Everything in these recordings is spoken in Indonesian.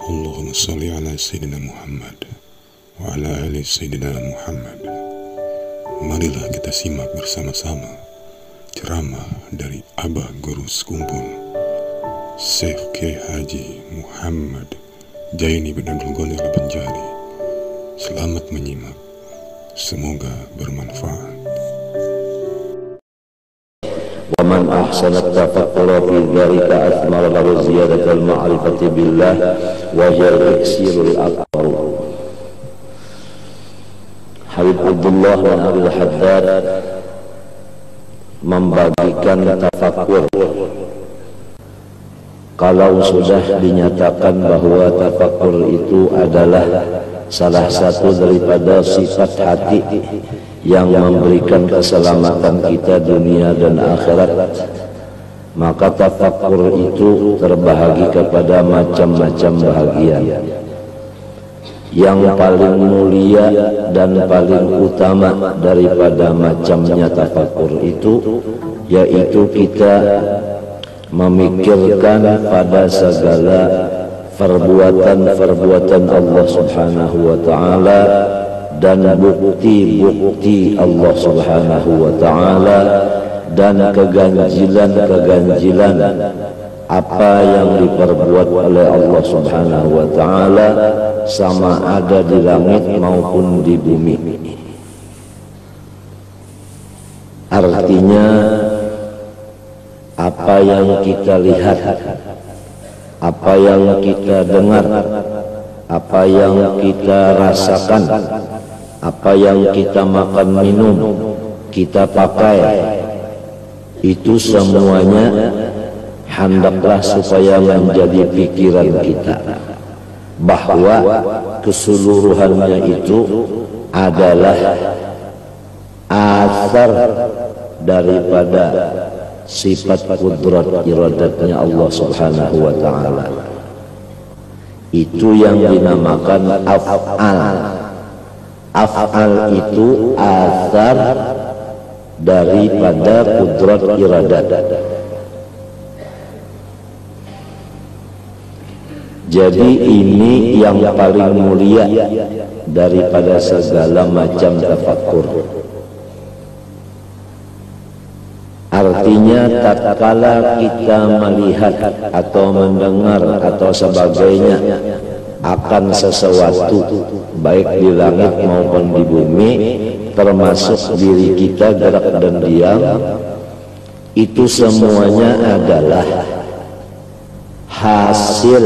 Allahumma salli ala Sayyidina Muhammad wa ala ali Sayyidina Muhammad. Marilah kita simak bersama-sama ceramah dari Abah Guru Sekumpul Syekh Kiai Haji Muhammad Jaini bin Abdul Ghani Al-Banjari. Selamat menyimak, semoga bermanfaat. ومن أحسن التفكر في ذلك أثمر له زيادة المعرفة بالله وهي الإكسير الأكبر. Habib Abdullah bin Abdul Haddad membagikan tafakur. Kalau sudah dinyatakan bahwa tafakur itu adalah salah satu daripada sifat hati yang memberikan keselamatan kita dunia dan akhirat, maka tafakur itu terbahagi kepada macam-macam bahagian. Yang paling mulia dan paling utama daripada macamnya tafakur itu, yaitu kita memikirkan pada segala perbuatan-perbuatan Allah Subhanahu wa ta'ala dan bukti-bukti Allah Subhanahu wa ta'ala dan keganjilan-keganjilan apa yang diperbuat oleh Allah Subhanahu wa ta'ala, sama ada di langit maupun di bumi. Artinya apa yang kita lihat, apa yang kita dengar, apa yang kita rasakan, apa yang kita makan minum, kita pakai, itu semuanya hendaklah supaya menjadi pikiran kita bahwa keseluruhannya itu adalah asar daripada sifat kudrat iradatnya Allah Subhanahu wa ta'ala. Itu yang dinamakan af'al. Af'al itu asar daripada kudrat iradat. Jadi ini yang paling mulia daripada segala macam tafakkur. Artinya tatkala kita melihat atau mendengar atau sebagainya akan sesuatu baik di langit maupun di bumi, termasuk diri kita gerak dan diam, itu semuanya adalah hasil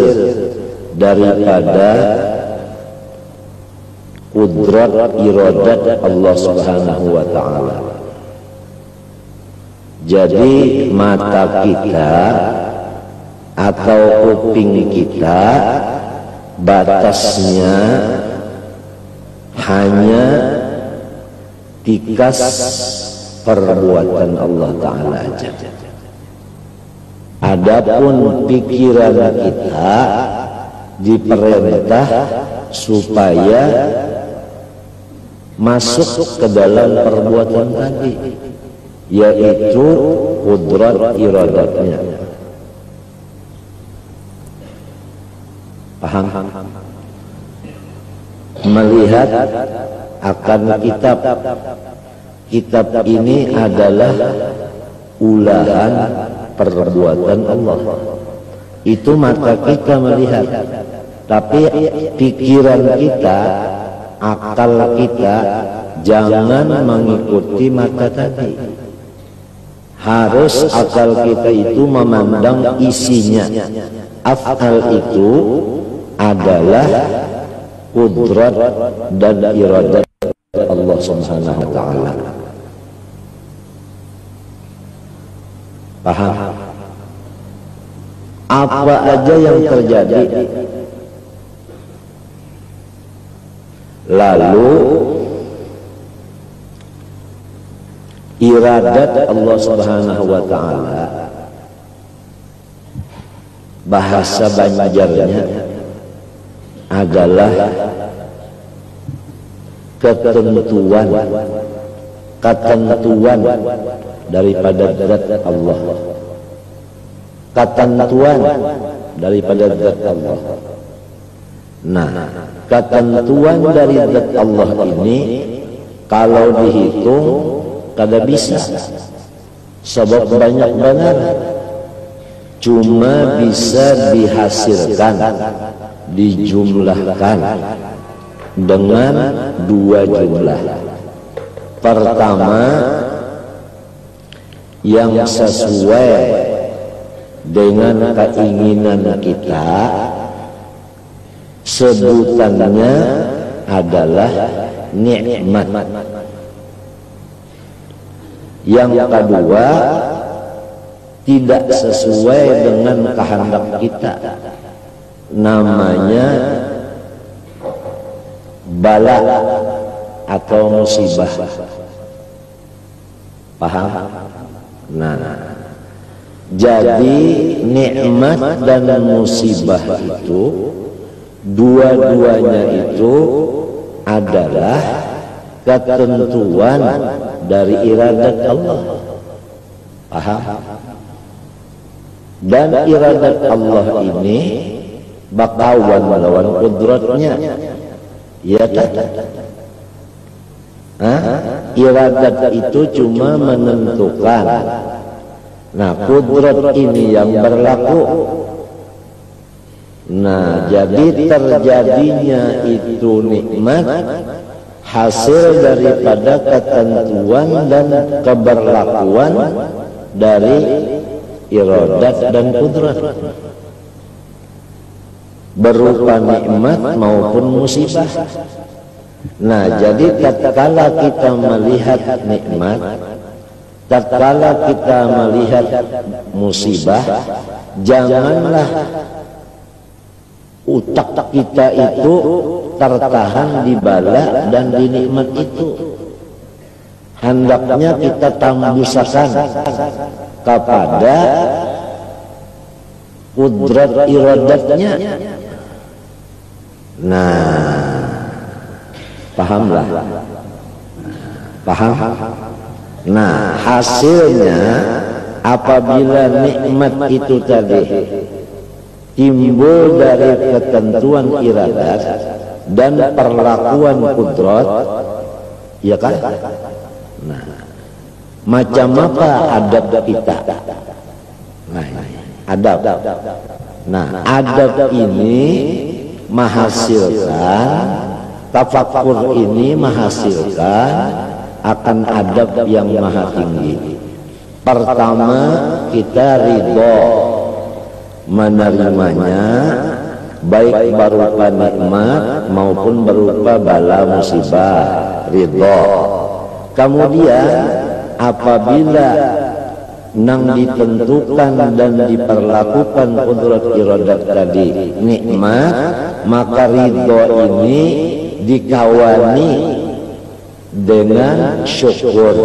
daripada kudrat iradat Allah Subhanahu wa ta'ala. Jadi mata kita atau kuping kita batasnya hanya tikas perbuatan Allah ta'ala aja. Adapun pikiran kita diperintah supaya masuk ke dalam perbuatan tadi, yaitu kudrat iradatnya. Paham? Melihat akan kitab ini adalah ulahan perbuatan Allah. Itu mata kita melihat, tapi pikiran kita, akal kita jangan mengikuti mata tadi. Harus akal kita itu memandang isinya. Af'al itu adalah kudrat dan iradat Allah Subhanahu wa ta'ala. Paham? Apa aja yang terjadi, lalu iradat Allah Subhanahu wa ta'ala, bahasa Banjarnya adalah ketentuan daripada zat Allah. ketentuan daripada zat Allah. Nah, ketentuan dari zat Allah ini kalau dihitung kada bisa, sebab banyak benar, cuma bisa dihasilkan, dijumlahkan dengan dua jumlah. Pertama, yang sesuai dengan keinginan kita, sebutannya adalah nikmat. Yang kedua, tidak sesuai dengan kehendak kita, namanya bala atau musibah. Paham? Nah, jadi nikmat dan musibah itu dua-duanya itu adalah ketentuan dari iradat Allah. Paham? Dan iradat Allah ini bakawan melawan kudratnya. Ya tak? Iradat itu cuma menentukan. Nah, kudrat ini yang berlaku. Nah, jadi terjadinya itu nikmat hasil daripada ketentuan dan keberlakuan dari iradat dan kudrat, berupa nikmat maupun musibah. Nah, jadi tatkala kita melihat nikmat, tatkala kita melihat musibah, janganlah utak kita itu tertahan di bala dan di nikmat itu. Hendaknya kita tambusakan kepada kudrat iradatnya. Nah, pahamlah. Paham? Nah, hasilnya apabila nikmat itu tadi timbul dari ketentuan iradat dan perlakuan kudrat, ya kan? Nah, macam apa adab kita? Nah, adab. Nah, adab ini menghasilkan, tafakur ini menghasilkan akan adab yang maha tinggi. Pertama, kita ridho menerimanya, baik berupa nikmat maupun berupa bala musibah, ridho. Kemudian apabila nang ditentukan dan diperlakukan kudrat iradat tadi nikmat, maka ridho ini dikawani dengan syukur.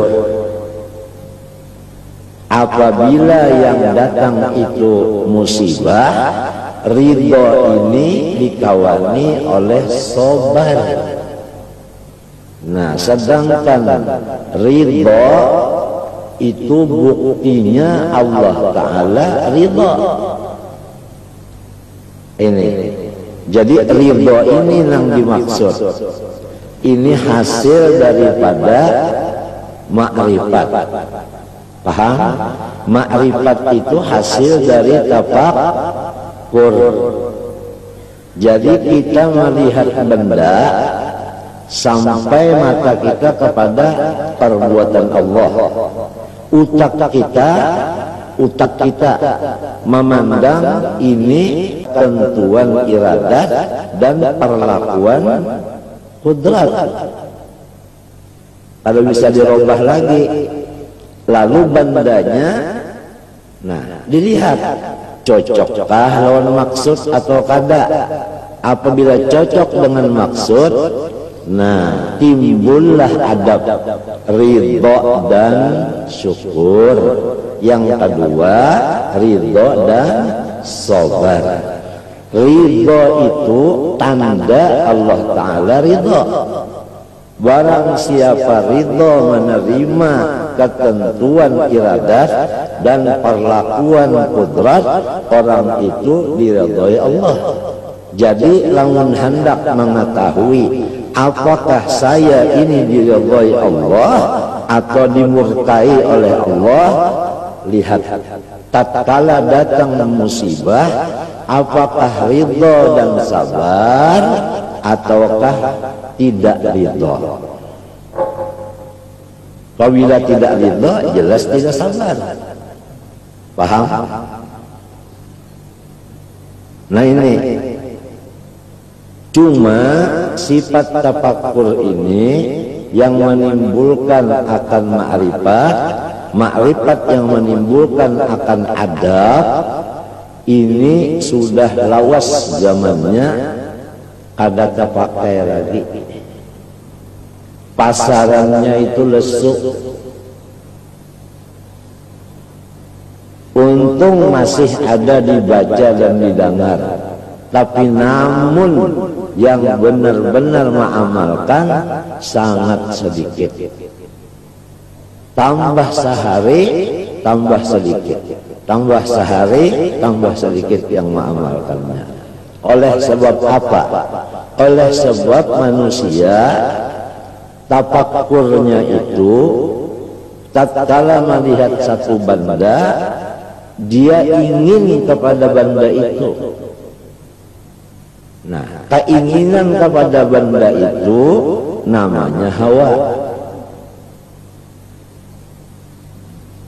Apabila yang datang itu musibah, ridho ini dikawani oleh sabar. Nah, sedangkan ridho itu buktinya Allah Ta'ala ridho. Ini, jadi ridho ini yang dimaksud. Ini hasil daripada makrifat. Paham? Makrifat itu hasil dari tafakkur. Jadi kita melihat benda sampai mata kita kepada perbuatan Allah. Utak kita memandang ini tentuan iradat dan perlakuan kudrat. Kalau bisa dirubah lagi, lalu bandanya, nah, dilihat cocokkah lawan maksud atau kada. Apabila cocok dengan maksud, nah, timbullah adab ridho dan syukur. Yang kedua, ridho dan sabar. Ridho itu tanda Allah Ta'ala ridho. Barang siapa ridho menerima ketentuan iradat dan perlakuan kudrat, orang itu diridhoi Allah. Jadi lamun hendak mengetahui apakah saya ini diridhai Allah atau dimurkai oleh Allah, lihat tatkala datang musibah, apakah ridha dan sabar ataukah tidak ridha. Apabila tidak ridha, jelas tidak sabar. Paham? Nah ini cuma sifat tafakkur ini yang menimbulkan akan ma'rifat, ma'rifat yang menimbulkan akan adab. Ini sudah lawas zamannya, ada terpakai lagi. Pasarannya itu lesu. Untung masih ada dibaca dan didengar. Tapi namun yang benar-benar mengamalkan sangat sedikit. Tambah sehari, tambah sedikit. Tambah sehari, tambah sedikit yang mengamalkannya. Oleh sebab apa? Oleh sebab manusia tafakkurnya itu tatkala melihat satu benda, dia ingin kepada benda itu. Nah, keinginan kepada benda itu namanya hawa.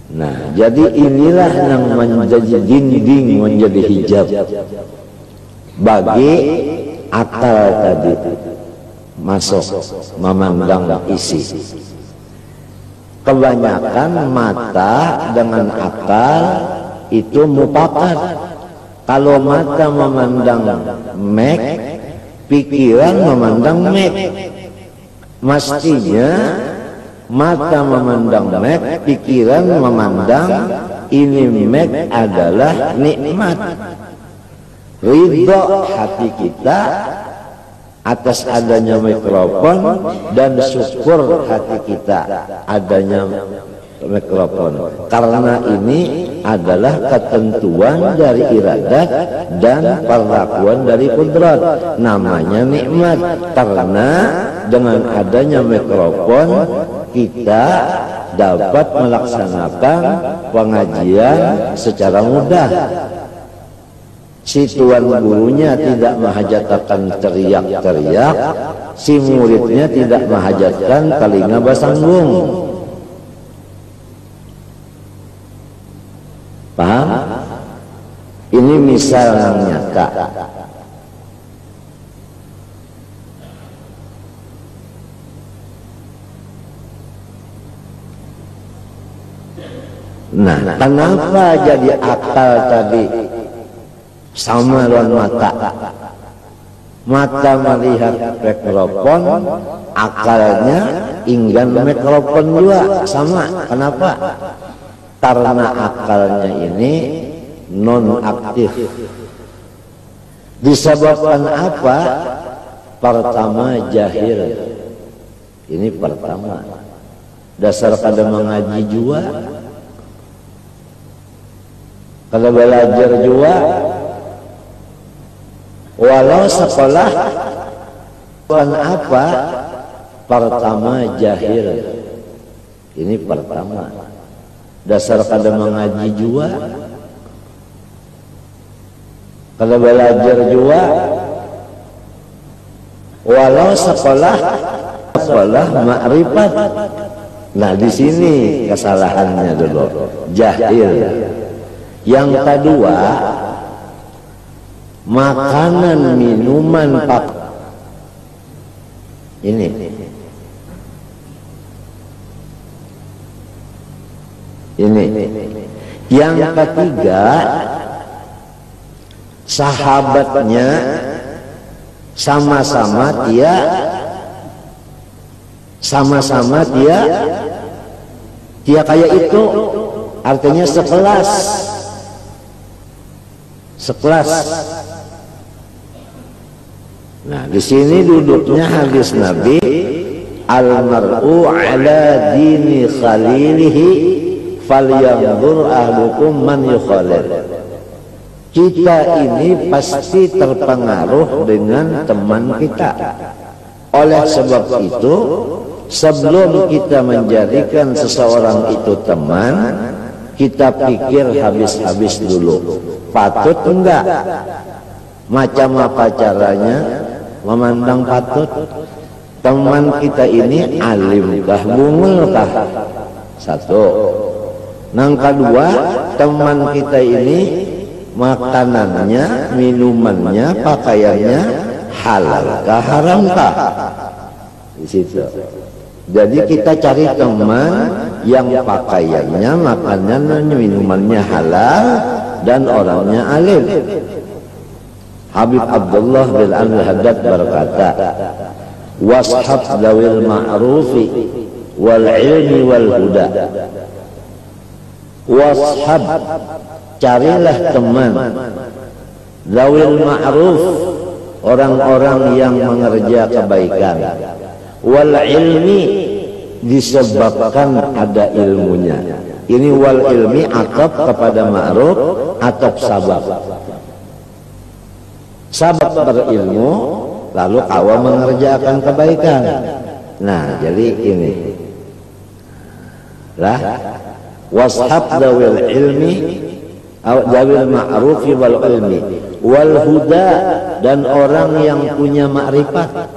Nah, jadi inilah yang menjadi dinding, menjadi hijab bagi akal tadi masuk memandang isi. Kebanyakan mata dengan akal itu mupakat. Kalau mata memandang mek, pikiran memandang mek. Mestinya mata memandang mek, pikiran memandang ini mek adalah nikmat. Ridho hati kita atas adanya mikrofon dan syukur hati kita adanya mikrofon, karena ini adalah ketentuan dari iradat dan perlakuan dari kudrat, namanya nikmat. Karena dengan adanya mikrofon kita dapat melaksanakan pengajian secara mudah. Si tuan gurunya tidak menghajatkan teriak-teriak, si muridnya tidak menghajatkan telinga basanggung. Paham? Ini misal yang nyata. Nah, kenapa jadi akal tadi sama lawan mata? Mata melihat mikrofon, akalnya ingin mikrofon juga sama. Kenapa? Karena akalnya ini non aktif. Disebabkan apa? Pertama jahil. Ini pertama. Dasar pada mengaji juga, kalau belajar juga, walau sekolah, bukan apa? Pertama jahil. Ini pertama. Dasar pada mengaji juga, kalau belajar juga, walau sekolah ma'rifat. Nah, di sini kesalahannya dulu, jahil. Yang kedua, makanan minuman ini. Yang ketiga, sahabatnya sama-sama dia kayak itu, artinya sekelas. Nah, di sini duduknya hadis Nabi, al-mar'u ala dini khalilihi falyanzur ahlukum man yukhalil. kita ini pasti terpengaruh dengan teman kita. Oleh sebab itu, sebelum kita menjadikan seseorang itu teman, kita pikir habis-habis dulu. Patut enggak? Macam apa caranya memandang patut? Teman kita ini alimkah, bungelkah? Satu. Yang kedua, teman kita ini makanannya, minumannya, pakaiannya halalkah, haramkah? Di situ. Jadi kita cari teman yang pakaiannya, makanannya, minumannya halal dan orangnya alim. Habib Abdullah bin Al-Haddad berkata, washab dawil ma'rufi wal ilmi wal huda. Washab, carilah teman dawil ma'ruf, orang-orang yang mengerja kebaikan, wal ilmi, disebabkan ada ilmunya. Ini wal ilmi atap kepada ma'ruf, atap sabab. Sabab berilmu, lalu awam mengerjakan kebaikan. Nah, jadi ini lah, washab dawil ilmi, dawil ma'rufi wal ilmi wal huda, dan orang yang punya makrifat.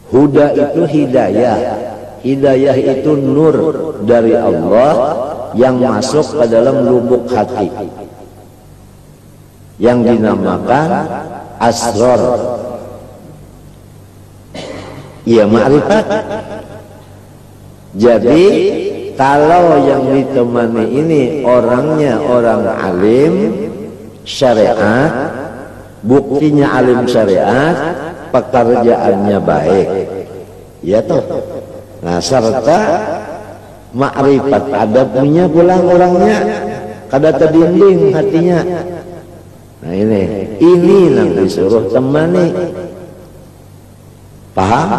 Huda itu hidayah. Hidayah itu nur dari Allah yang masuk ke dalam lubuk hati, yang dinamakan asror. Iya, makrifat. Jadi kalau yang ditemani ini orangnya orang alim syariat, buktinya alim syariat, pekerjaannya baik, ya toh. Nah, serta makrifat, ada punya pulang orangnya, kada terdinding hatinya. Nah, ini yang disuruh temani. Paham?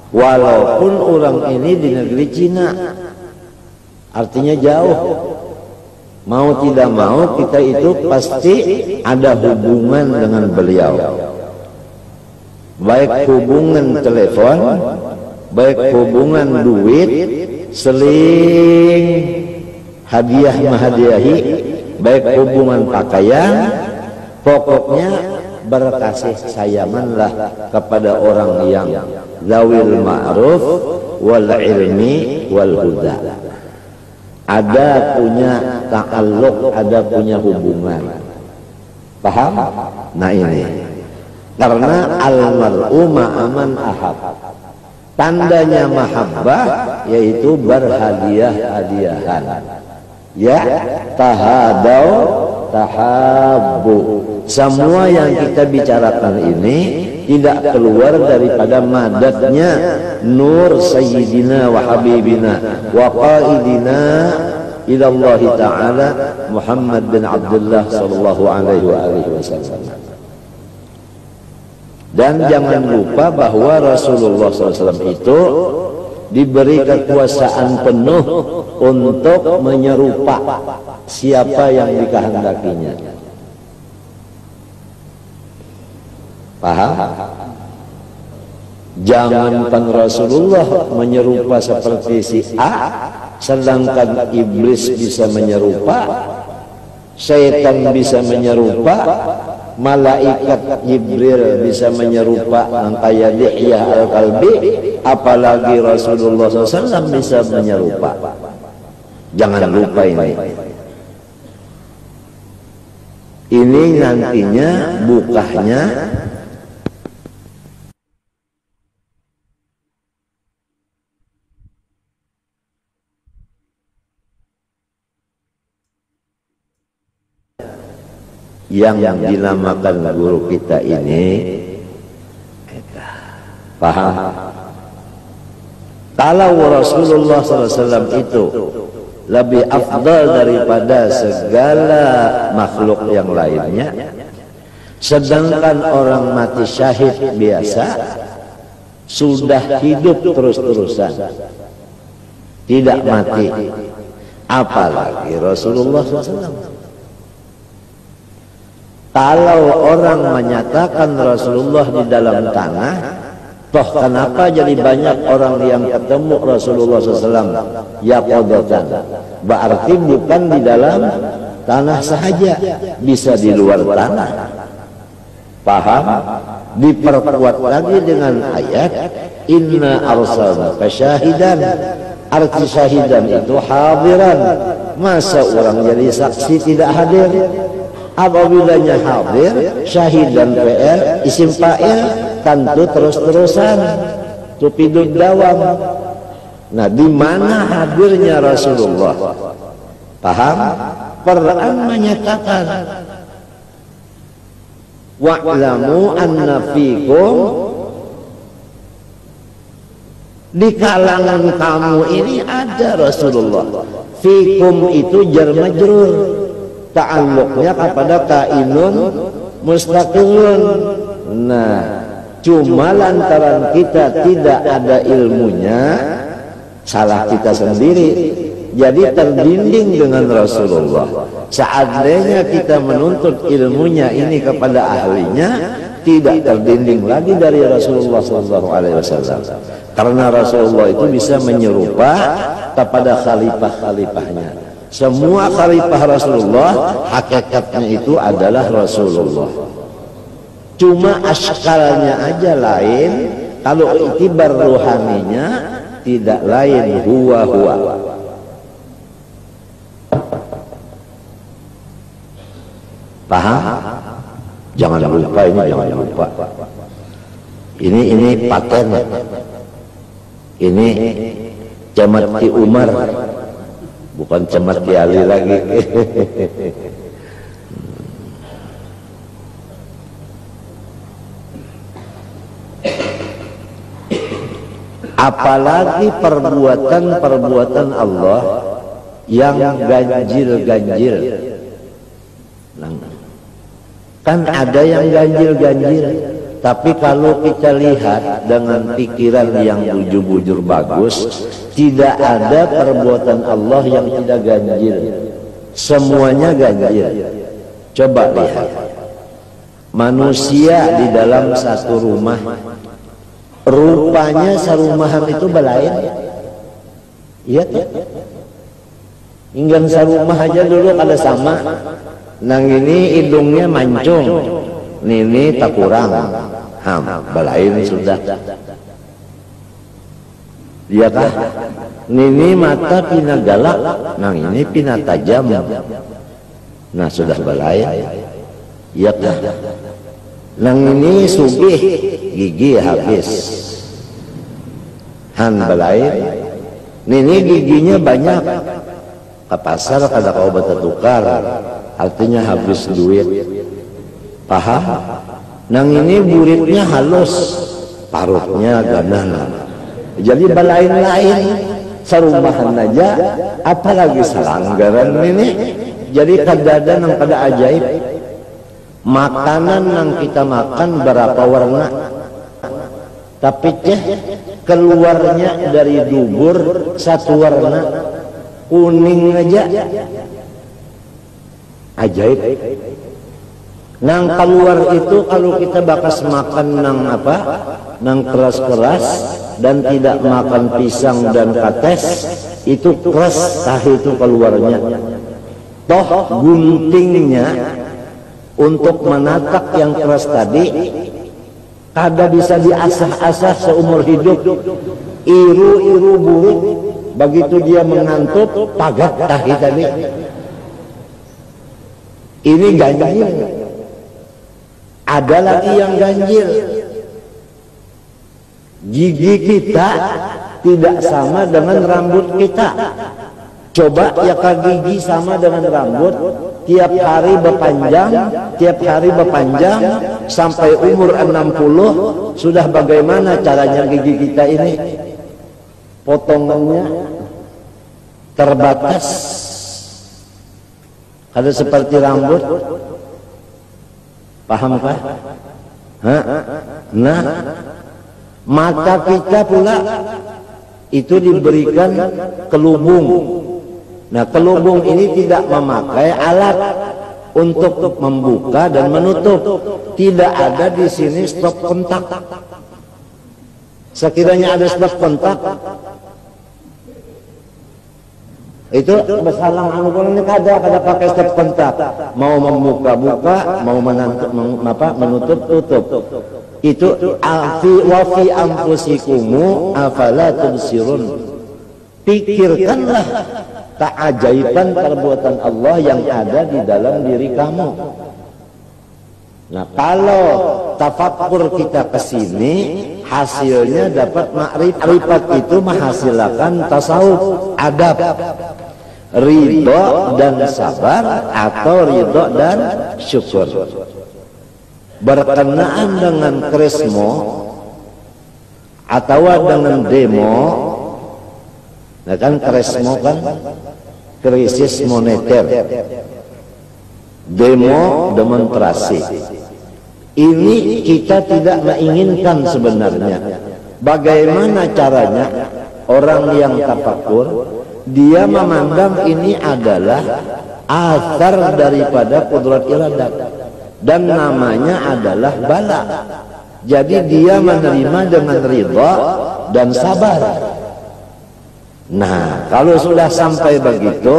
Walaupun orang ini di negeri Cina, artinya jauh, mau tidak mau kita itu pasti ada hubungan dengan beliau, baik hubungan telepon, baik hubungan duit, seling hadiah menghadiahi, baik hubungan pakaian. Pokoknya berkasih sayamanlah kepada orang yang zawil ma'ruf wal ilmi wal huda. Ada punya ta'alluq, ada punya hubungan. Paham? Nah, ini karena al-mar'u ma'aman ahab. Tandanya mahabbah yaitu berhadiah-hadiahan. Ya, tahadau tahabbu. Semua yang kita bicarakan ini tidak keluar daripada madatnya nur sayyidina wa habibina wa qaidina ila Allah Ta'ala Muhammad bin Abdullah sallallahu alaihi wasallam. Dan jangan lupa bahwa Rasulullah SAW itu diberi kekuasaan penuh untuk menyerupa siapa yang dikehendakinya. Paham? Jangankan Rasulullah menyerupa seperti si A, sedangkan iblis bisa menyerupa, syaitan bisa menyerupa, malaikat Jibril bisa menyerupa, angkaya Dihyah al-Kalbi, apalagi Rasulullah SAW bisa menyerupa. Jangan lupa ini. Ini nantinya bukahnya yang dinamakan guru kita ini. Paham? Kalau Rasulullah SAW itu lebih afdal daripada segala makhluk yang lainnya, sedangkan orang mati syahid biasa sudah hidup terus-terusan, tidak mati, apalagi Rasulullah SAW. Kalau orang menyatakan Rasulullah di dalam tanah, toh kenapa jadi banyak orang yang ketemu Rasulullah SAW ya qadatan? Berarti bukan di dalam tanah sahaja, bisa di luar tanah. Paham? Diperkuat lagi dengan ayat inna arsalnaka syahidan. Arti syahidan itu hadiran. Masa orang jadi saksi tidak hadir? Apabila hadir, syahidan PR isim fa'il tentu terus-terusan tupidud dawam. Nah, di mana hadirnya Rasulullah? Paham? Quran menyatakan wa'lamu anna fikum, di kalangan kamu ini ada Rasulullah. Fikum itu jar majrur, ta'alluqnya kepada kainun mustaqilun. Nah, cuma lantaran kita tidak ada ilmunya, salah kita sendiri, jadi terdinding dengan Rasulullah. Seandainya kita menuntut ilmunya ini kepada ahlinya, tidak terdinding lagi dari Rasulullah SAW. Karena Rasulullah itu bisa menyerupa kepada khalifah-khalifahnya. Semua khalifah Rasulullah hakikatnya itu adalah Rasulullah. Cuma askalnya aja lain. Kalau itibar ruhaninya tidak lain, huwa. Paham? Jangan lupa ini, jangan lupa. Ini paten. Ini Camat Ki Umar, bukan Camat Ki Ali lagi. Apalagi perbuatan Allah yang ganjil-ganjil. Kan ada yang ganjil-ganjil, tapi kalau kita lihat dengan pikiran yang bujur-bujur bagus, tidak ada perbuatan Allah yang tidak ganjil. Semuanya ganjil. Coba lihat manusia di dalam satu rumah, rupanya sarumahan itu belain. Iya tuh. Hingga sarumah aja dulu kada sama. Nang ini hidungnya mancung, ini tak kurang, belain sudah. Iya kah? Ini mata pina galak, nang ini pina tajam. Nah sudah belain. Iya kah? Nang ini sugih, gigi habis. Belain. Ini giginya banyak. Ke pasar kada kau bata tukar. Artinya habis duit. Paham? Nang ini buritnya halus, parutnya ganan. Jadi balain-lain sarumahan aja, apalagi selanggaran ini. Jadi kadada nang pada ajaib. Makanan nang kita makan berapa warna, tapi keluarnya dari dubur satu warna, kuning aja. Ajaib. Nang keluar itu kalau kita bakas makan nang apa? Nang keras-keras dan tidak makan pisang dan kates, itu keras tahu itu keluarnya. Toh guntingnya untuk menatak yang keras tadi kada bisa diasah-asah seumur hidup. Iru-iru buruk begitu dia mengantuk pagat tahi tadi. Ini ganjil. Ada lagi yang ganjil. Gigi kita tidak sama dengan rambut kita. Coba ya gigi sama dengan rambut, tiap hari berpanjang sampai umur 60, sudah bagaimana caranya gigi kita ini? Potongannya terbatas. Ada seperti rambut, pahamkah? Nah, mata kita pula itu diberikan kelubung. Nah, kelubung ini tidak memakai alat untuk membuka dan menutup. Tidak ada di sini stop kontak. Sekiranya ada stop kontak, itu bersalang anu ini kada pakai stop kontak. Mau membuka-buka, mau menutup tutup. Itu wa fi anfusikumu afala tubsirun. Pikirkanlah keajaiban perbuatan Allah yang ada di dalam diri kamu. Nah, kalau tafakkur kita ke sini, hasilnya dapat makrifat. Itu menghasilkan tasawuf, adab, ridho dan sabar atau ridho dan syukur. Berkenaan dengan krismo atau dengan demo, nah kan krismo kan krisis moneter, demo demonstrasi. Ini kita tidak menginginkan sebenarnya. Bagaimana caranya orang yang tafakur, dia memandang ini adalah asar daripada kudrat iradat, dan namanya adalah bala. Jadi dia menerima dengan ridha dan sabar. Nah, kalau sudah sampai begitu,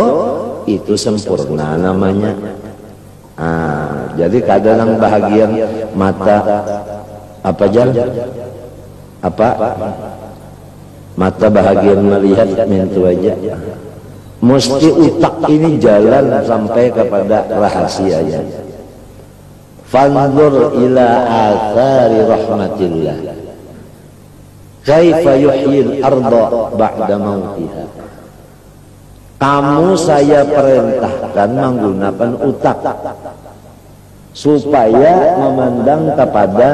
itu sempurna namanya. Jadi kadang bahagian mata mata bahagian melihat mentu aja. Mesti utak ini jalan sampai kepada rahasianya. Fanzur ila athari rahmatillah, kaifa yuhyil arda ba'da mautiha. Kamu saya perintahkan menggunakan utak supaya memandang kepada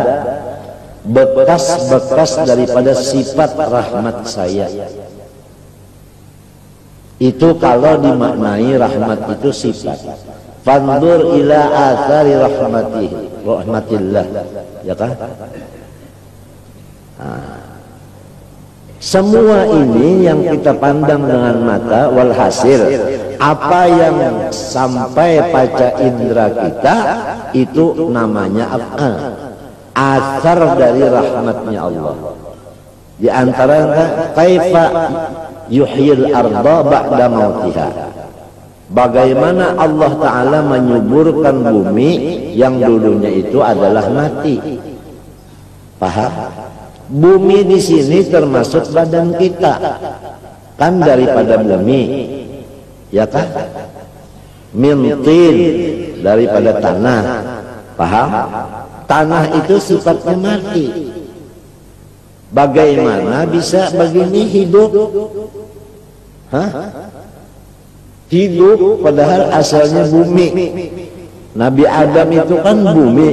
bekas-bekas daripada sifat rahmat saya. Itu kalau dimaknai rahmat itu sifat. Fandur ila athari rahmatillah, ya kan? Semua ini yang kita pandang dengan mata, walhasil apa yang sampai pada indera kita itu namanya asar dari rahmatnya Allah. Di antara kaifa yuhyil arda ba'da mautiha, bagaimana Allah Ta'ala menyuburkan bumi yang dulunya itu adalah mati. Paham? Bumi di sini termasuk badan kita, kan daripada bumi, ya kan? Mintin daripada tanah, paham? Tanah itu sifatnya mati. Bagaimana bisa begini hidup? Hidup padahal asalnya bumi. Nabi Adam itu kan bumi,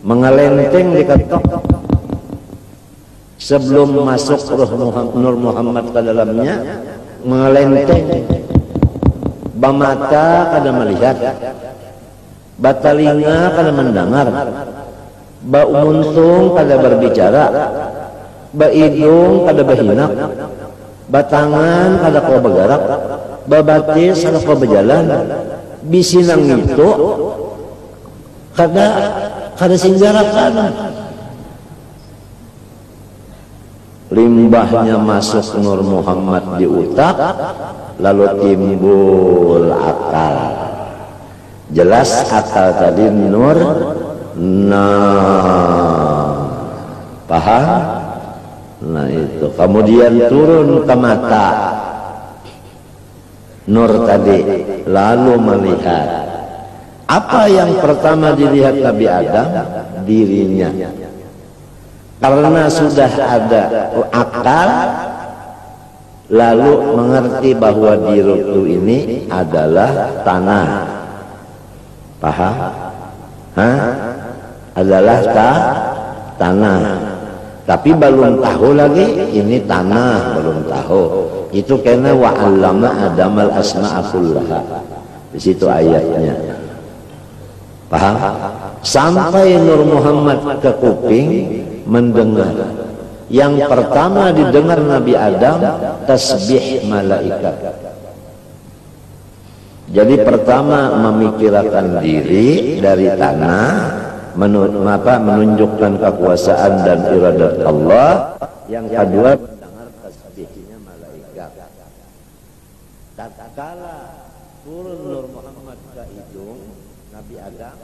mengelenteng di ketok. Sebelum masuk Nur Muhammad ke dalamnya, mengelenteng. Bamata kada melihat, batalinga kada mendengar, baumuntung kada berbicara, baidung kada berhinak, batangan kada kau bergerak, babatis kada kau berjalan, bisinang itu kada singgarakan. Limbahnya masuk Nur Muhammad di utak, lalu timbul akal. Jelas akal tadi nur, paham? Nah itu kemudian turun ke mata, nur tadi, lalu melihat. Apa yang pertama dilihat Nabi Adam? Dirinya. Karena sudah ada akal, lalu mengerti bahwa diri itu ini adalah tanah. Paham? Adalah tanah. Tapi belum tahu lagi ini tanah, belum tahu. Itu karena wa'allama adamal asma'a kullaha. Di situ ayatnya. Paham? Sampai Nur Muhammad ke kuping mendengar. Yang pertama didengar Nabi Adam tasbih malaikat. Jadi pertama memikirkan diri dari tanah, menunjukkan kekuasaan dan iradat Allah. Yang kedua mendengar tasbihnya malaikat. Tatkala turun Nur Muhammad ke hidung Nabi Adam,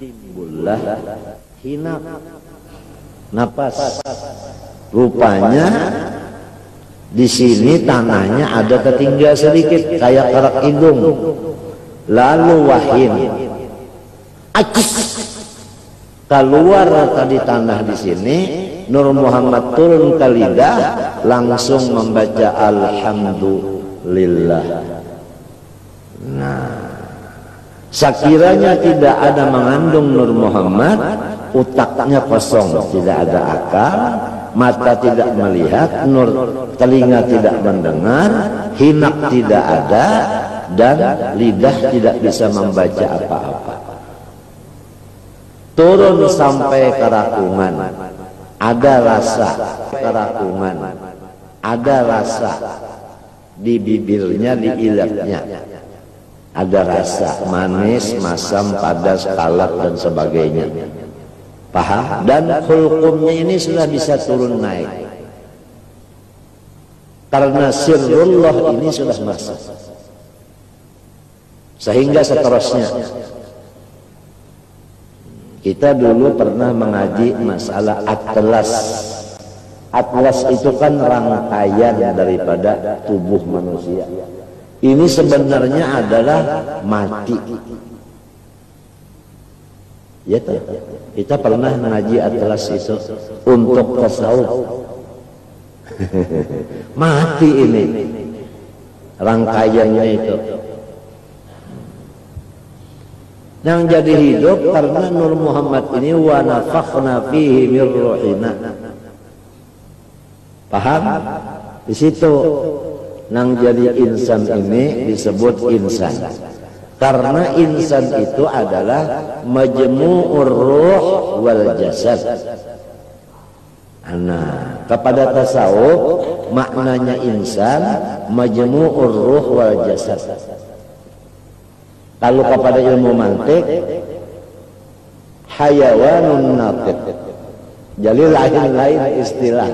timbullah hina napas. Rupanya di sini tanahnya ada ketinggian sedikit kayak kerak hidung. Lalu wahin keluar tadi tanah di sini. Nur Muhammad turun ke lidah, langsung membaca alhamdulillah. Nah, sekiranya tidak ada mengandung Nur Muhammad, otaknya kosong, tidak ada akal, mata tidak melihat, telinga tidak mendengar, hinak tidak ada, dan lidah tidak bisa membaca apa-apa. Turun sampai kerakungan, ada rasa kerakungan, ada rasa di bibirnya, di ilatnya, ada rasa manis, masam, padas, kalak dan sebagainya. Paham? Dan hulkumnya ini sudah bisa turun naik karena sirrullah ini sudah masuk. Sehingga seterusnya kita dulu pernah mengaji masalah atlas. Atlas itu kan rangkaian daripada tubuh manusia. Ini sebenarnya adalah mati. Ya toh? Kita pernah mengaji atlas itu untuk tasawuf. Mati ini rangkaiannya itu. Yang jadi hidup karena Nur Muhammad ini wa nafakhna fihi min ruhina. Paham? Di situ yang jadi insan ini disebut insan. Karena insan itu adalah majmu'ur ruh wal jasad. Nah, kepada tasawuf maknanya insan majmu'ur ruh wal jasad. Kalau kepada ilmu mantik hayawanun natiq. Jadi lain-lain istilah.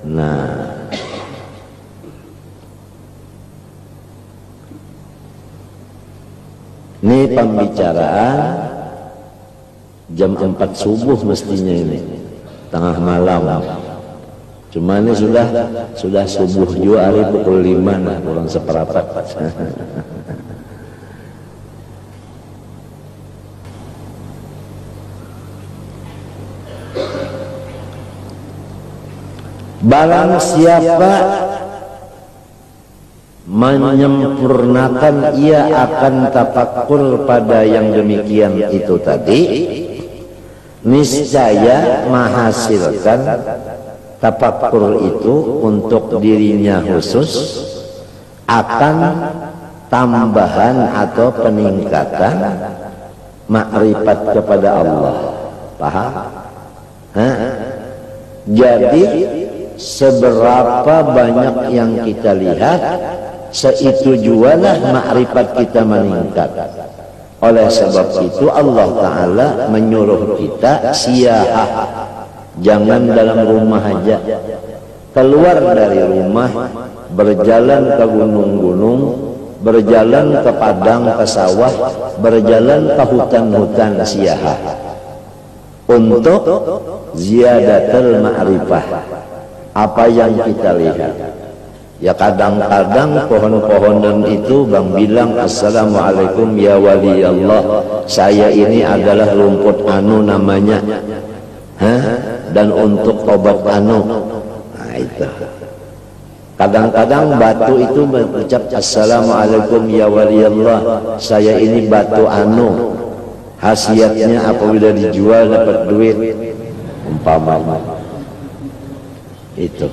Nah, ini pembicaraan jam 4 subuh mestinya ini, tengah malam. Cuma ini sudah subuh juga, hari pukul 5 lah, kurang seperempat. Barang siapa menyempurnakan, ia akan tafakkur pada yang demikian itu tadi, niscaya menghasilkan tafakkur itu untuk dirinya khusus akan tambahan atau peningkatan makrifat kepada Allah. Paham? Jadi seberapa banyak yang kita lihat, seitu jualah makrifat kita meningkat. Oleh sebab itu Allah Ta'ala menyuruh kita siyahah, jangan dalam rumah aja, keluar dari rumah, berjalan ke gunung-gunung, berjalan ke padang, ke sawah, berjalan ke hutan-hutan siyahah untuk ziyadatul ma'rifah. Apa yang kita lihat, ya kadang-kadang pohon-pohonan itu bang bilang assalamualaikum ya wali Allah, saya ini adalah rumput anu namanya, dan untuk obat anu. Nah itu kadang-kadang batu itu berucap assalamualaikum ya wali Allah, saya ini batu anu, khasiatnya apabila dijual dapat duit, umpamanya itu.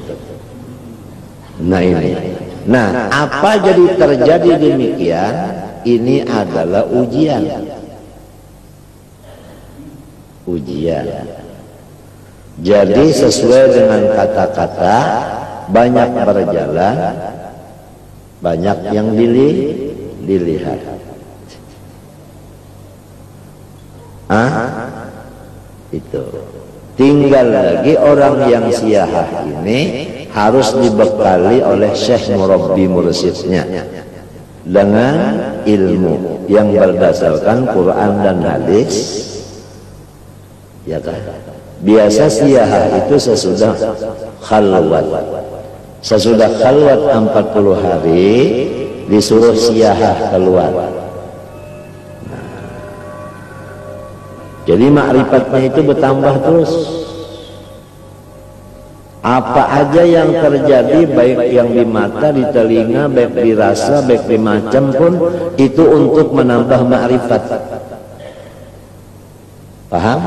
Nah ini, nah apa jadi terjadi demikian? Ini adalah ujian. Jadi sesuai dengan kata-kata banyak berjalan, banyak yang dilihat. Itu. Tinggal lagi orang yang siyahah ini harus dibekali oleh syekh murabbi mursyidnya dengan ilmu yang berdasarkan Quran dan hadis. Ya kan? Biasa siyahah itu sesudah khalwat. Sesudah khalwat 40 hari disuruh siyahah keluar. Jadi makrifatnya itu bertambah terus. Apa aja yang terjadi, baik yang di mata, di telinga, baik dirasa, baik di macam pun, itu untuk menambah makrifat. Paham?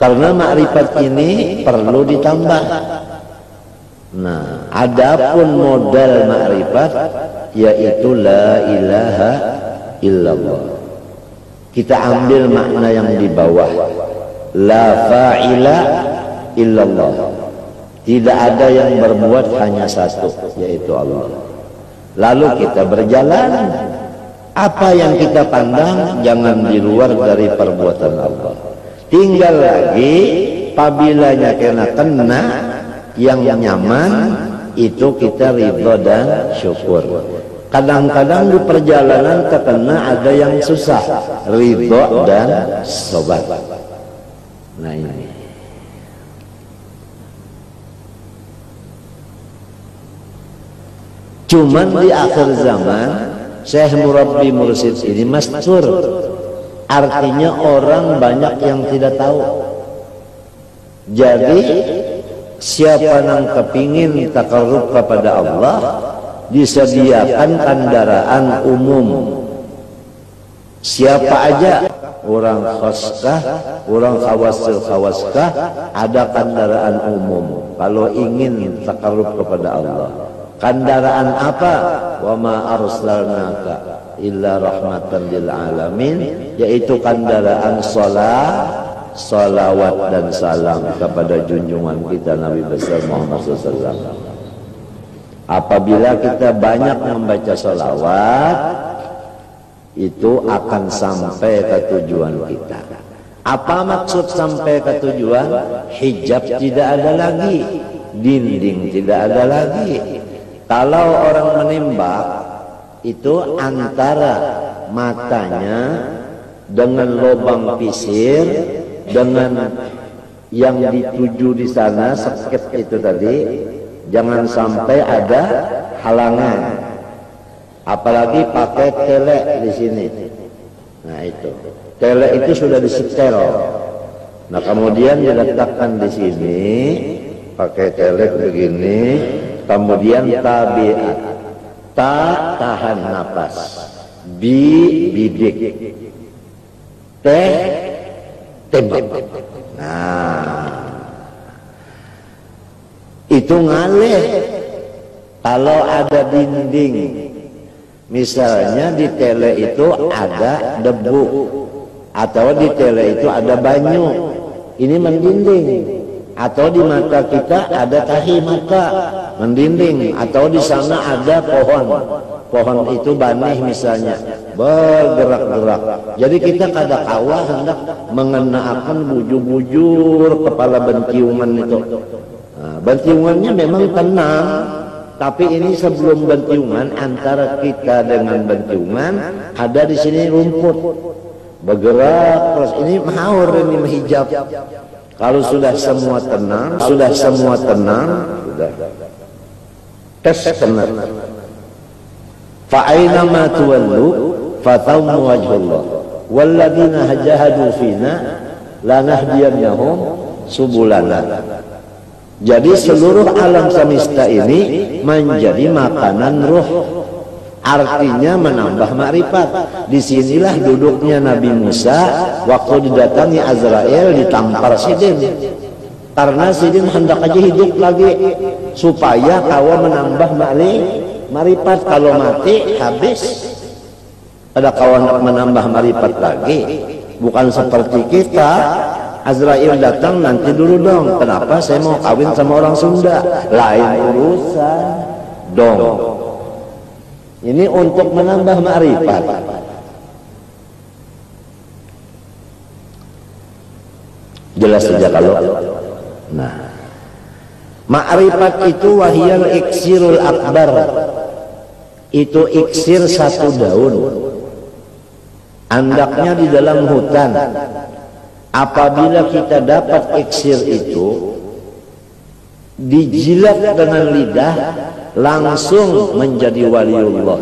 Karena makrifat ini perlu ditambah. Nah, adapun modal makrifat yaitu la ilaha illallah. Kita ambil makna yang di bawah. La fa'ila illallah. Tidak ada yang berbuat, hanya satu, yaitu Allah. Lalu kita berjalan. Apa yang kita pandang jangan di luar dari perbuatan Allah. Tinggal lagi apabila kena yang nyaman, itu kita ridho dan syukur. Kadang-kadang di perjalanan terkena ada yang susah, ridho dan sobat. Nah ini. Cuman di akhir zaman, Syekh Murabbi Mursyid ini mastur. Artinya orang banyak yang tidak tahu. Jadi siapa yang kepingin takarrub kepada Allah, disediakan kendaraan umum. Siapa aja, orang khoskah, orang khawaskah, ada kendaraan umum. Kalau ingin takarrub kepada Allah. Kendaraan apa? Wa ma arsalnaka illa rahmatan lil alamin, yaitu kendaraan salawat dan salam kepada junjungan kita Nabi besar Muhammad SAW. Apabila kita banyak membaca salawat, itu akan sampai ke tujuan kita. Apa maksud sampai ke tujuan? Hijab tidak ada lagi, dinding tidak ada lagi. Kalau orang menembak, itu antara matanya dengan lubang pisir, dengan yang dituju di sana, sakit itu tadi, jangan sampai ada halangan. Apalagi pakai tele di sini. Nah itu, tele itu sudah disetel. Nah kemudian diletakkan di sini, pakai tele begini. Kemudian tabiat, ta tahan napas, bidik, tembak. Nah, itu ngalih. Kalau ada dinding, misalnya di tele itu ada debu, atau di tele itu ada banyu, ini mendinding. Atau di mata kita ada tahi mata, mendinding. Atau di sana ada pohon itu banih misalnya, bergerak-gerak. Jadi kita kada kawa hendak mengenakan bujur-bujur kepala bentiungan itu. Nah, bentiungannya memang tenang, tapi ini sebelum bentiungan, antara kita dengan bentiungan ada di sini rumput bergerak terus. Ini mahaur, ini menghijab. Kalau sudah semua tenang, sudah tes tenang. Fa aina ma tuwallu fa thamma wajhullah. Walladzina jahadu fina lanahdiyannahum subulana. Jadi seluruh alam semesta ini menjadi makanan ruh. Artinya menambah makrifat. Disinilah duduknya Nabi Musa waktu didatangi Azrail, ditampar Sidin. Karena Sidin hendak aja hidup lagi supaya kawa menambah makrifat. Kalau mati habis. Ada kawan menambah makrifat lagi. Bukan seperti kita Azrail datang, nanti dulu dong. Kenapa? Saya mau kawin sama orang Sunda. Lain urusan dong. Ini untuk menambah ma'rifat. Jelas saja kalau. Nah, ma'rifat itu wahiyal iksirul akbar. Itu iksir satu daun. Andaknya di dalam hutan. Apabila kita dapat iksir itu, dijilat dengan lidah, langsung menjadi waliullah.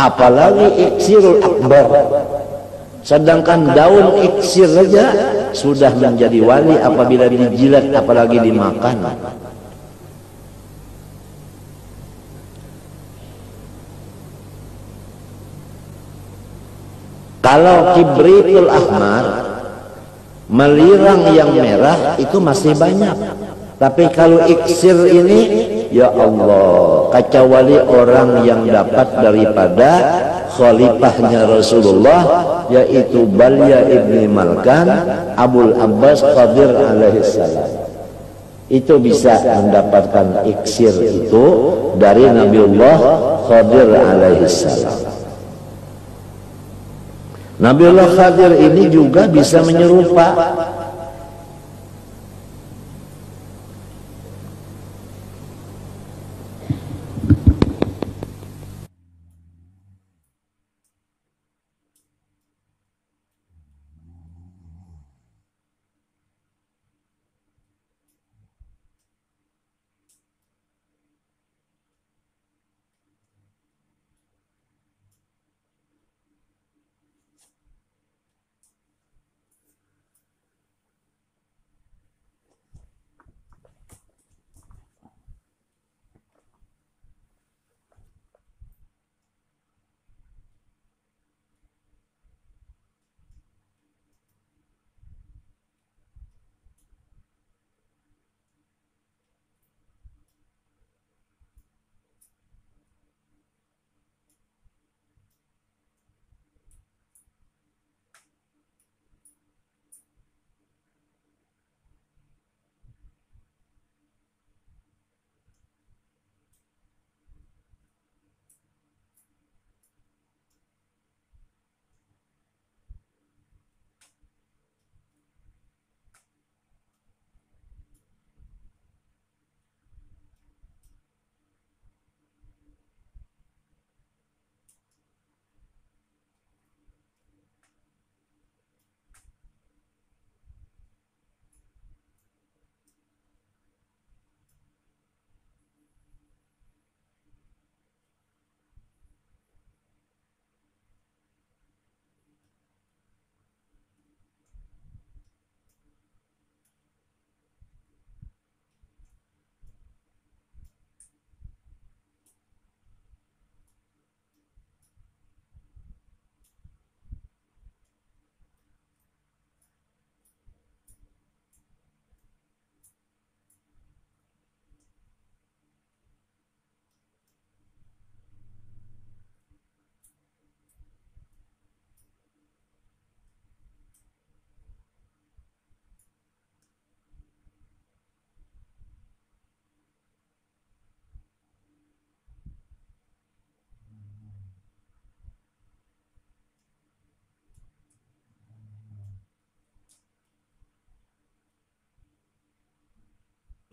Apalagi iksirul akbar. Sedangkan daun iksir saja sudah menjadi wali apabila dijilat, apalagi dimakan. Kalau kibritul ahmar, melirang yang merah itu masih banyak. Tapi kalau iksir ini, ya Allah, kecuali orang yang dapat daripada khalifahnya Rasulullah, yaitu Balya ibni Malkan, Abul Abbas Qadir alaihissalam. Itu bisa mendapatkan iksir itu dari Nabiullah Qadir alaihissalam. Nabiullah Khadir ini juga bisa menyerupa.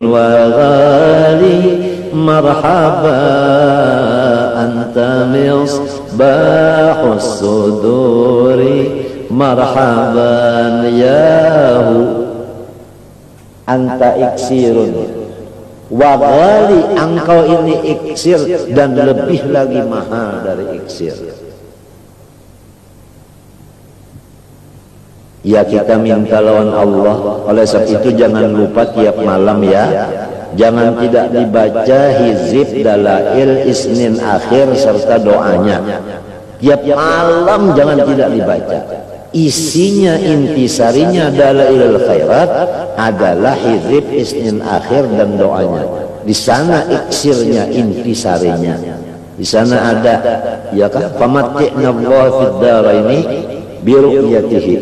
وغالي مرحبا أنت مصباح الصدور مرحبا ياهو أنت إكسير وغالي engkau ini iksir dan lebih lagi mahal dari iksir. Ya kita minta lawan Allah. Oleh sebab itu jangan lupa tiap malam ya, jangan tidak dibaca hizib dalail isnin akhir serta doanya. Tiap malam jangan tidak dibaca. Isinya intisarinya dalailul khairat adalah hizib isnin akhir dan doanya. Di sana iksirnya, intisarinya. Di sana ada ya kan, famatti'na Allah fid daraini bi ru'yatihi.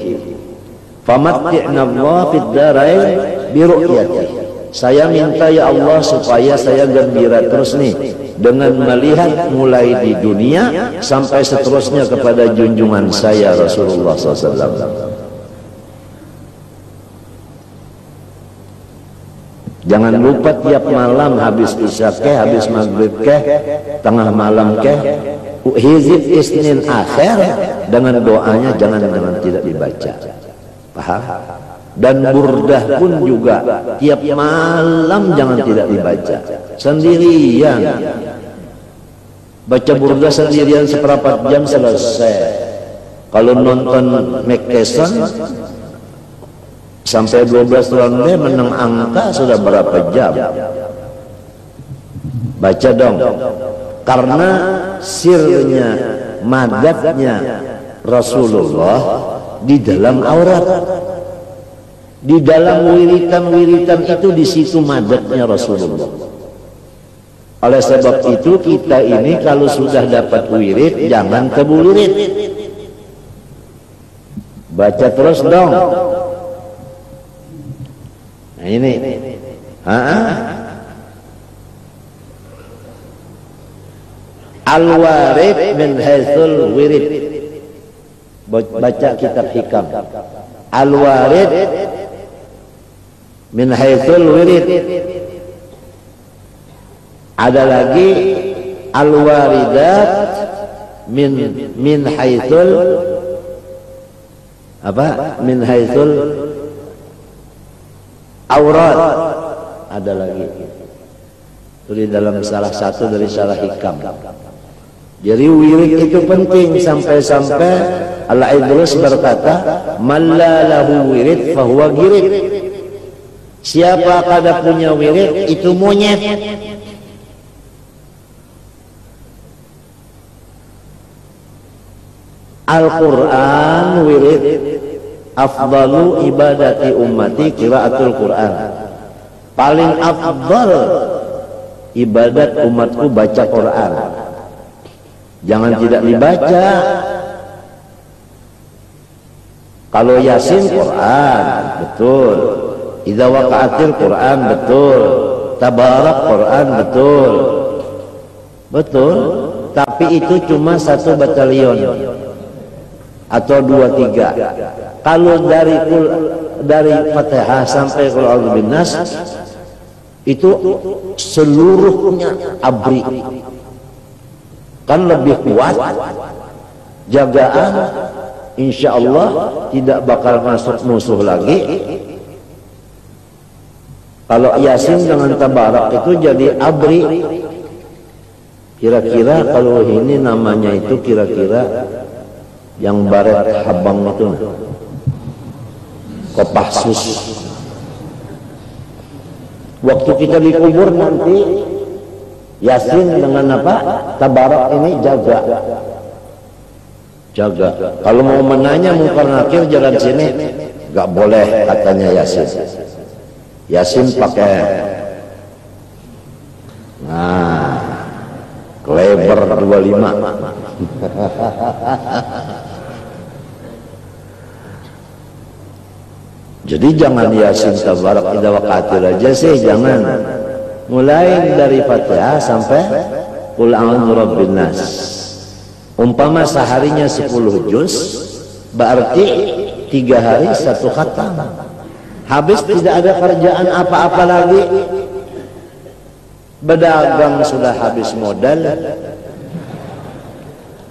Famatti'na Allah fid darain bi ru'yatihi. Saya minta ya Allah supaya saya gembira terus nih dengan melihat mulai di dunia sampai seterusnya kepada junjungan saya Rasulullah SAW. Jangan lupa tiap malam habis isya ke, habis maghrib ke, tengah malam ke, hizib isnin akhir dengan doanya jangan tidak dibaca. Paham? Dan burdah pun juga tiap malam jangan tidak dibaca sendirian. Baca burdah sendirian seperempat jam selesai. Kalau nonton Mike Tyson sampai 12 ronde menang angka sudah berapa jam. Baca dong, karena sirnya, madatnya Rasulullah di dalam aurat. Di dalam wiritan-wiritan itu, di situ madatnya Rasulullah. Oleh sebab itu kita ini kalau sudah dapat wirid jangan kebulirit. Baca terus dong. Nah ini. Al-warid min haitsul wirid. Baca kitab hikam. Al-warid min haitsul wirid. Ada lagi al-waridat min haitsul apa? Min haitsul aurat. Ada lagi. Itu di dalam salah satu dari salah hikam. Jadi wirid itu penting sampai-sampai Al-Idrus berkata, "Man la lahu wirid fahuwa girid." Siapa kada punya wirid itu monyet. Al-Quran wirid, afdalu ibadati ummati qiraatul Quran. Paling afdal ibadat umatku baca Quran. Jangan tidak dibaca. Kalau Yasin Quran, betul. Idza waqa'atil Quran, betul. Tabarak Quran, betul. Betul. Tapi itu cuma 1 batalion atau 2-3. Kalau dari Fatihah sampai Qul a'udzu binnas itu seluruhnya abri. Kan lebih kuat, jagaan insya Allah tidak bakal masuk musuh lagi. Kalau Yasin dengan Tabarak itu jadi abri. Kira-kira kalau ini namanya itu kira-kira yang baret habang itu Kopassus. Waktu kita dikubur nanti Yasin dengan apa? Tabarak ini jaga. Kalau mau menanya Munkar Nakir jalan sini, nggak boleh katanya Yasin. Yasin pakai kleber 25. Jadi jangan Yasin Tabarak idza waqa'atil aja sih, jangan. Mulai dari Fatihah sampai Qul a'udzu birabbin nas. Umpama seharinya 10 juz, berarti 3 hari 1 khatam. Habis tidak ada kerjaan apa-apa lagi. Berdagang sudah habis modal.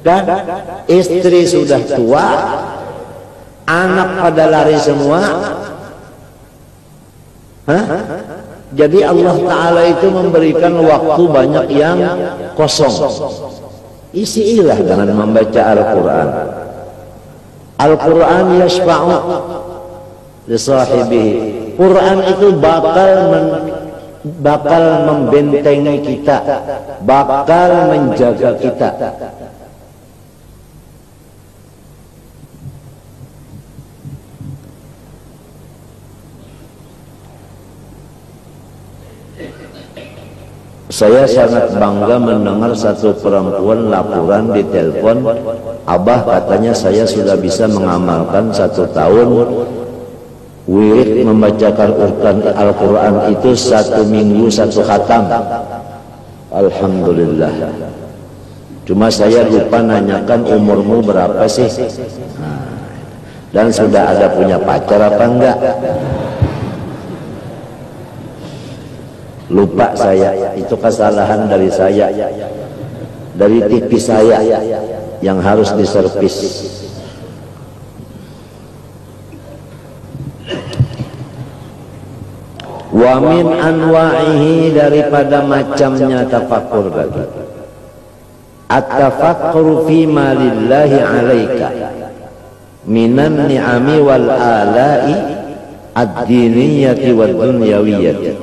Dan istri sudah tua, anak pada lari semua. Jadi Allah Ta'ala itu memberikan waktu banyak yang kosong. Isilah dengan membaca Al-Quran. Al-Quran yashfa'u li sahibihi. Quran itu bakal membentengi kita, bakal menjaga kita. Saya sangat bangga mendengar satu perempuan laporan di telepon Abah katanya saya sudah bisa mengamalkan 1 tahun wirid membacakan Al-Quran itu 1 minggu 1 khatam. Alhamdulillah. Cuma saya lupa nanyakan umurmu berapa sih? Dan sudah ada punya pacar apa enggak? Lupa saya. Itu kesalahan dari saya, dari TV saya yang harus diservis. Wa min anwa'ihi, daripada macamnya tafakkur tadi, at-tafakkur fi ma lillahi 'alaika minan ni'ami wal ala'i ad-diniyyati wad dunyawiyyati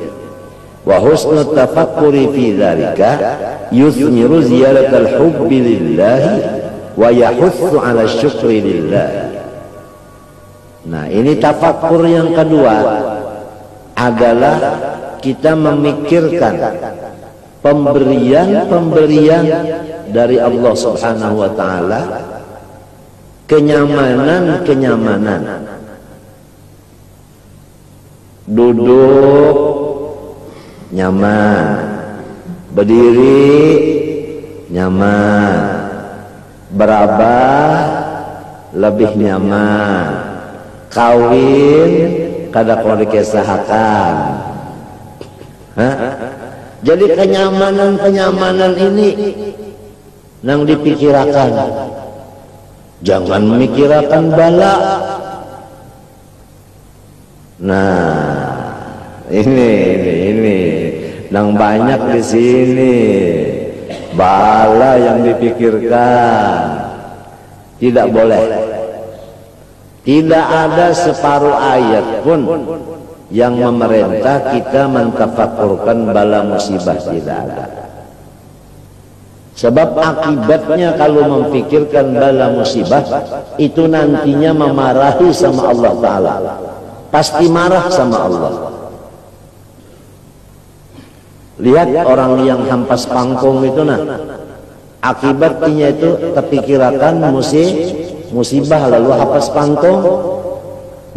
wa husnut tafakkuri fi dzalika yuthmiru ziyaratal hubbi lillahi wa yahutsu 'ala syukri lillah. Nah, ini tafakkur yang kedua adalah kita memikirkan pemberian dari Allah Subhanahu wa taala, kenyamanan. Duduk nyaman, berdiri nyaman, berabah lebih nyaman, kawin kada kau dikesahakan. Jadi kenyamanan ini nang dipikirakan. Jangan memikirkan bala. Nah, ini nang banyak di sini bala yang dipikirkan. Tidak boleh. Tidak ada separuh ayat pun yang memerintah kita mentafakkurkan bala musibah, tidak ada. Sebab akibatnya kalau memikirkan bala musibah itu nantinya memarahi sama Allah Ta'ala. Pasti marah sama Allah. Lihat orang yang hampas pangkung itu, nah akibatnya itu terpikirkan musibah lalu hampas pangkung.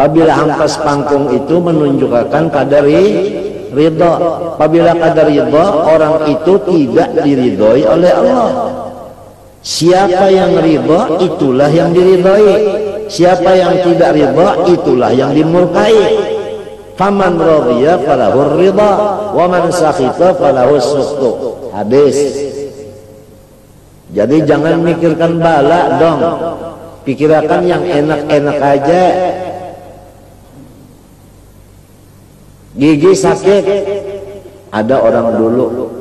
Apabila hampas pangkung itu menunjukkan kadar ridha. Apabila kadar ridha, orang itu tidak diridhoi oleh Allah. Siapa yang ridha, itulah yang diridhoi. Siapa yang tidak ridha, itulah yang dimurkai. Faman radhiya falahu ridha wa man sakhita falahu sukhtu. Hadis. Jadi jangan mikirkan bala dong. Pikirkan yang enak-enak aja. Gigi sakit, ada orang dulu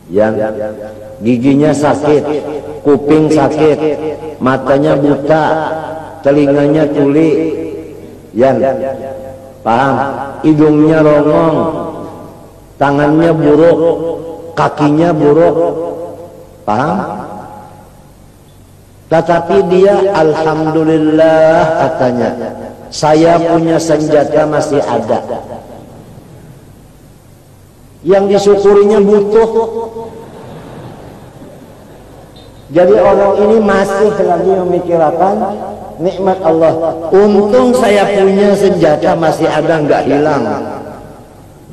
yang giginya sakit, kuping sakit, matanya buta, telinganya tuli, yang paham, hidungnya rongong, tangannya buruk, kakinya buruk, paham? Tetapi dia alhamdulillah katanya, saya punya senjata masih ada. Yang disyukurinya butuh. Jadi orang ini masih lagi memikirkan nikmat Allah. Untung saya punya senjata masih ada, nggak hilang.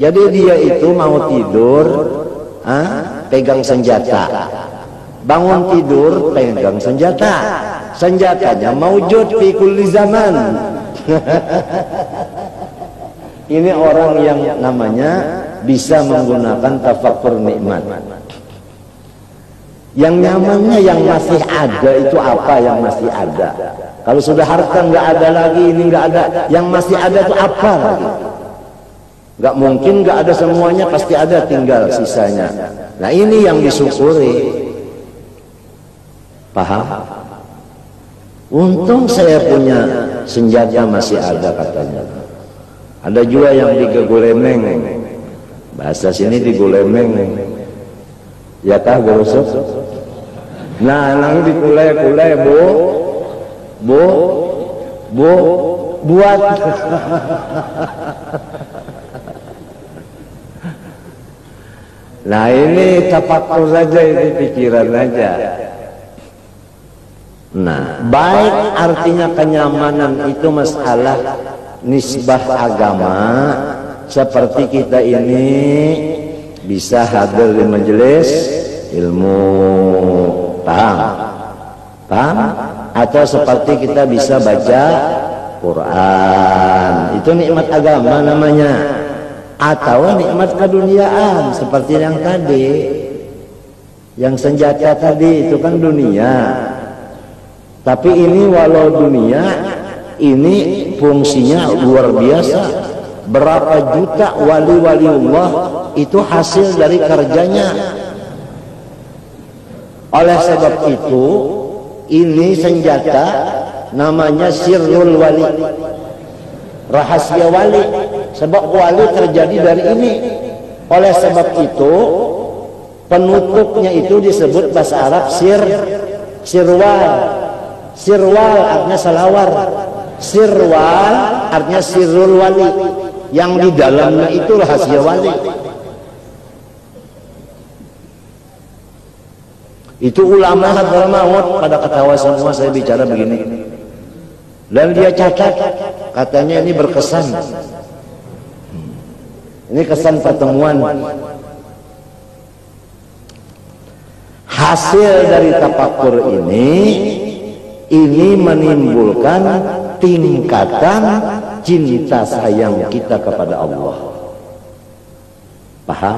Jadi dia itu mau tidur, pegang senjata. Bangun tidur, pegang senjata. Senjatanya maujud fi kulli zaman. Ini orang yang namanya bisa menggunakan tafakkur nikmat. Yang nyamannya yang masih ada itu apa yang masih ada? Kalau sudah harta nggak ada lagi, ini nggak ada. Yang masih ada itu apa lagi? Nggak mungkin nggak ada semuanya, pasti ada, tinggal sisanya. Nah ini yang disyukuri. Paham? Untung saya punya senjata masih ada katanya. Ada juga yang digegulemeng. Bahasa sini digulemeng. Ya kah gosok? Nah, nang dikulai-kulai buat. Nah ini tafakkur saja, ini pikiran aja. Nah, baik artinya kenyamanan itu masalah nisbah agama, seperti kita ini bisa hadir di majelis ilmu, paham? Atau seperti kita bisa baca Quran, itu nikmat agama namanya. Atau nikmat keduniaan seperti yang tadi, yang senjata tadi itu kan dunia. Tapi ini walau dunia, ini fungsinya luar biasa. Berapa juta wali-wali Allah itu hasil dari kerjanya. Oleh sebab itu, ini senjata namanya sirrul wali, rahasia wali. Sebab wali terjadi dari ini. Oleh sebab itu, penutupnya itu disebut bahasa Arab sirwal. Sirwal artinya salawar. Sirwal artinya sirrul wali. Yang di dalamnya itu rahasia wali. Itu ulama Hadrah Maut pada ketawa semua saya bicara begini. Dan dia cacat, katanya ini berkesan. Ini kesan pertemuan. Hasil dari tafakur ini menimbulkan tingkatan cinta sayang kita kepada Allah. Paham?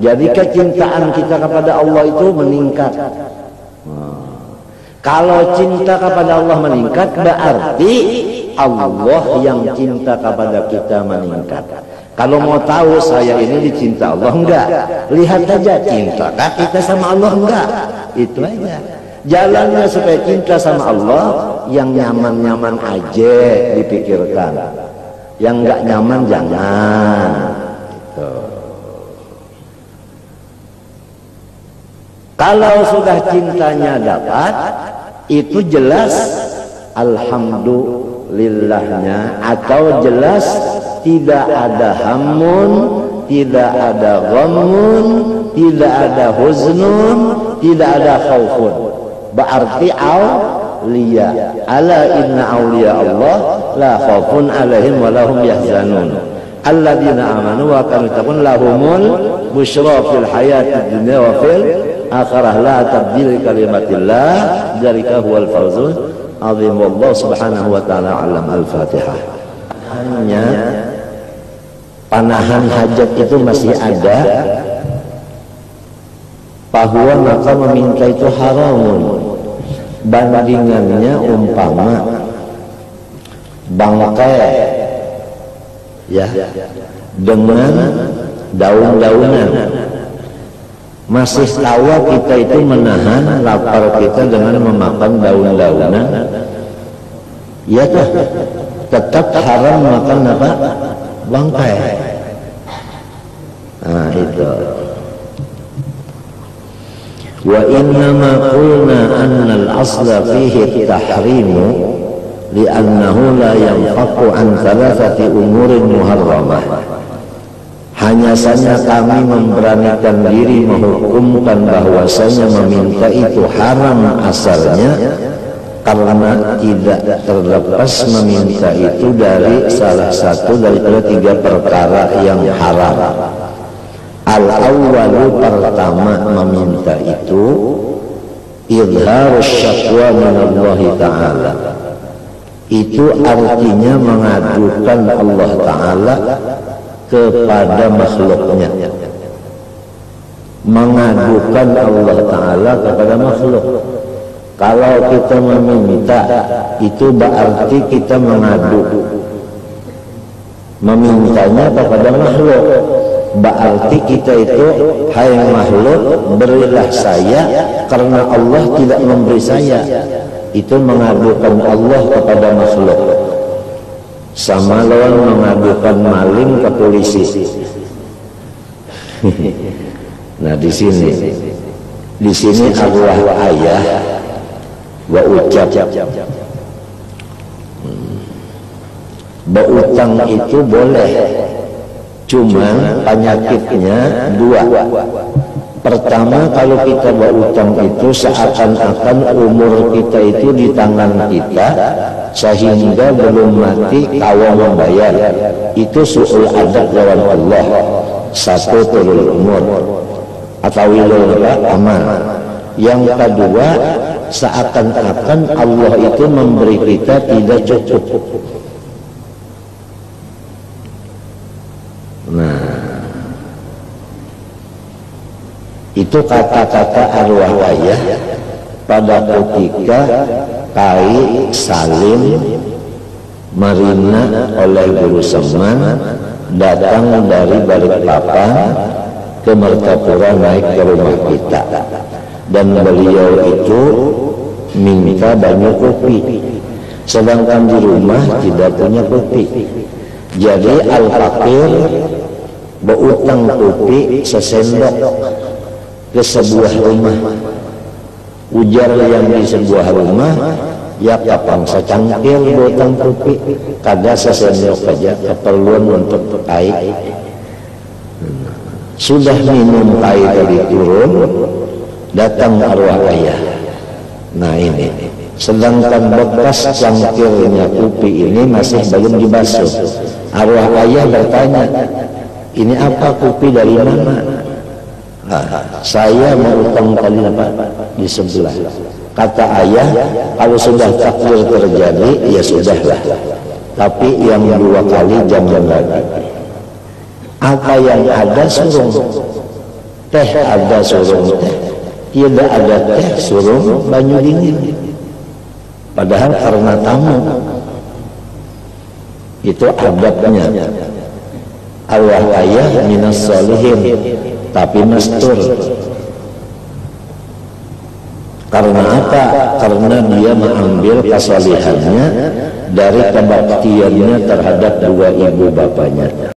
Jadi kecintaan kita kepada Allah itu meningkat. Kalau cinta kepada Allah meningkat, berarti Allah yang cinta kepada kita meningkat. Kalau mau tahu saya ini dicinta Allah enggak, lihat aja cintakah kita sama Allah enggak. Itu aja jalannya supaya cinta sama Allah. Yang nyaman-nyaman aja dipikirkan, yang enggak nyaman jangan gitu. Kalau sudah cintanya dapat, itu jelas alhamdulillahnya, atau jelas tidak ada hamun, tidak ada ghamun, tidak ada huznun, tidak ada khaufun. Berarti awliya, ala inna awliya Allah la khaufun alaihim wa lahum yahzanun alladzina amanu wa kanu yattaqun lahumul busyra fil hayatid dunya wa fil akhirah la tabdil kalimatillah dzalika huwal fawzul azim. Wallahu subhanahu wa ta'ala alam. Al-Fatihah. Hanya panahan hajat itu masih ada, bahwa maka meminta itu haramun. Bandingannya umpama bangkai ya dengan daun-daunan. Masih tawa kita itu menahan lapar kita dengan memakan daun-daunan, ya toh tetap haram makan apa? Bangkai. Nah itu. Wa innama qulna anna al-asla fihi at-tahrimu li'annahu la yanfaqu an thalathati umurin muharramah. Hanya saja kami memberanikan diri menghukumkan bahwasanya meminta itu haram asalnya karena tidak terlepas meminta itu dari salah satu daripada 3 perkara yang haram. Al-awwalu, pertama meminta itu izharus syakwa minallahi ta'ala. Itu artinya mengadukan Allah Ta'ala kepada makhluknya. Mengadukan Allah Ta'ala kepada makhluk. Kalau kita meminta, itu berarti kita mengadu. Memintanya kepada makhluk, berarti kita itu, hai makhluk, berilah saya karena Allah tidak memberi saya. Itu mengadukan Allah kepada makhluk. Sama lawan mengadukan maling ke polisi. Nah di sini Allah ayah wa ucap. Berutang itu boleh, cuman penyakitnya 2. Pertama, kalau kita berutang itu seakan-akan umur kita itu di tangan kita, sehingga belum mati kawal membayar. Itu su'ul adab lawan Allah. Satu, tulul umur atau wilul aman. Yang kedua, seakan-akan Allah itu memberi kita tidak cukup. Nah, itu kata-kata arwah ayah pada ketika Kai Salim Marina oleh Guru Seman datang dari Balikpapan ke Mertapura naik ke rumah kita, dan beliau itu minta banyak kopi, sedangkan di rumah tidak punya kopi. Jadi Al-Fakir berutang kopi sesendok ke sebuah rumah. Ujar yang di sebuah rumah, ya kapan secangkir berutang kopi, kada sesendok saja, keperluan untuk air. Sudah minum air tadi turun, datang arwah ayah. Nah ini, sedangkan bekas cangkirnya kopi ini masih belum dibasuh. Arwah ayah bertanya, ini apa, kopi dari mana? Saya mau utang kali apa di sebelah. Kata ayah, kalau sudah takdir terjadi ya sudahlah, tapi yang dua kali jangan lagi. Apa yang ada surung teh, ada surung teh, tidak ada teh surung banyu dingin. Padahal karena tamu. Itu adabnya. Allah ayah minas solihin, tapi mastur. Karena apa? Karena dia mengambil kesalihannya dari kebaktiannya terhadap dua ibu bapaknya.